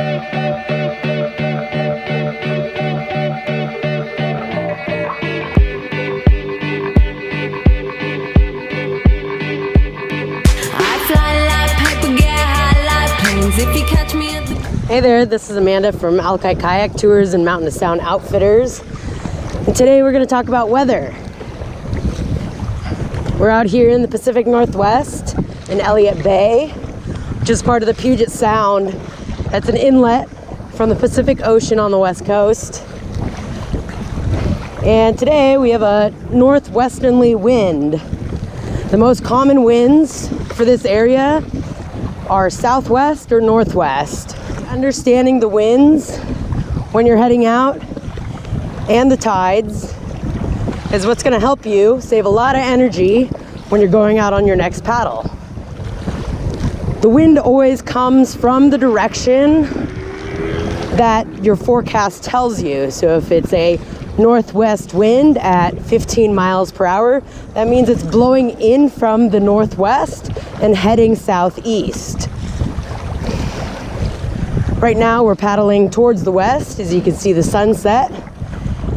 Hey there, this is Amanda from Alki Kayak Tours and Mountain to Sound Outfitters. And today we're going to talk about weather. We're out here in the Pacific Northwest in Elliott Bay, which is part of the Puget Sound. That's an inlet from the Pacific Ocean on the west coast. And today we have a northwesterly wind. The most common winds for this area are southwest or northwest. Understanding the winds when you're heading out and the tides is what's going to help you save a lot of energy when you're going out on your next paddle. The wind always comes from the direction that your forecast tells you. So if it's a northwest wind at 15 miles per hour, that means it's blowing in from the northwest and heading southeast. Right now we're paddling towards the west, as you can see the sunset,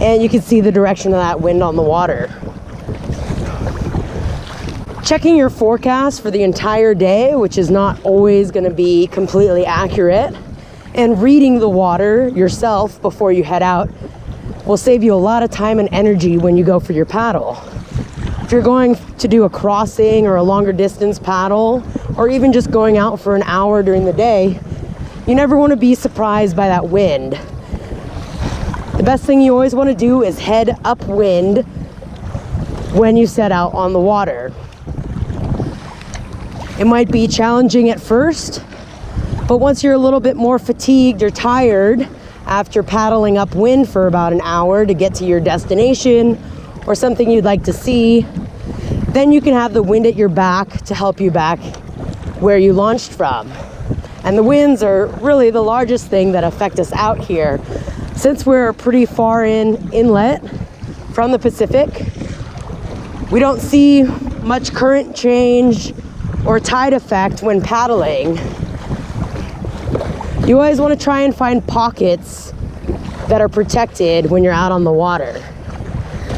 and you can see the direction of that wind on the water. Checking your forecast for the entire day, which is not always going to be completely accurate, and reading the water yourself before you head out will save you a lot of time and energy when you go for your paddle. If you're going to do a crossing or a longer distance paddle, or even just going out for an hour during the day, you never want to be surprised by that wind. The best thing you always want to do is head upwind when you set out on the water. It might be challenging at first, but once you're a little bit more fatigued or tired after paddling upwind for about an hour to get to your destination or something you'd like to see, then you can have the wind at your back to help you back where you launched from. And the winds are really the largest thing that affect us out here. Since we're pretty far inlet from the Pacific, we don't see much current change or tide effect when paddling. You always want to try and find pockets that are protected when you're out on the water.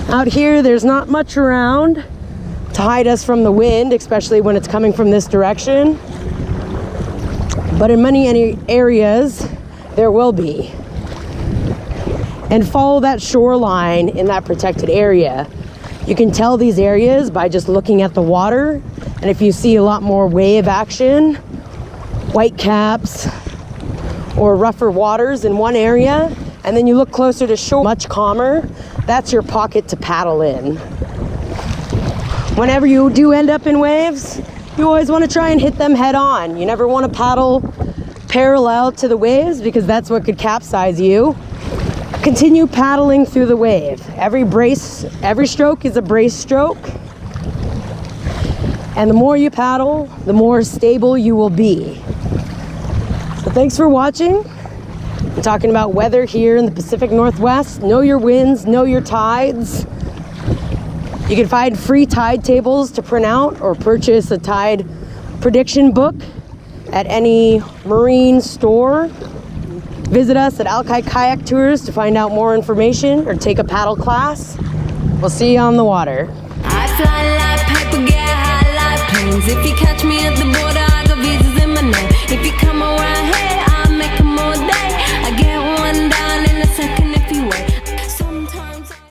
Out here, there's not much around to hide us from the wind, especially when it's coming from this direction. But in many areas, there will be. And follow that shoreline in that protected area. You can tell these areas by just looking at the water. And if you see a lot more wave action, white caps, or rougher waters in one area, and then you look closer to shore, much calmer, that's your pocket to paddle in. Whenever you do end up in waves, you always want to try and hit them head on. You never want to paddle parallel to the waves because that's what could capsize you. Continue paddling through the wave. Every stroke is a brace stroke. And the more you paddle, the more stable you will be. So thanks for watching. I'm talking about weather here in the Pacific Northwest. Know your winds, know your tides. You can find free tide tables to print out or purchase a tide prediction book at any marine store. Visit us at Alki Kayak Tours to find out more information or take a paddle class. We'll see you on the water. I fly like paper, get high like planes. If you catch me at the border, I got visas in my name. If you come around here,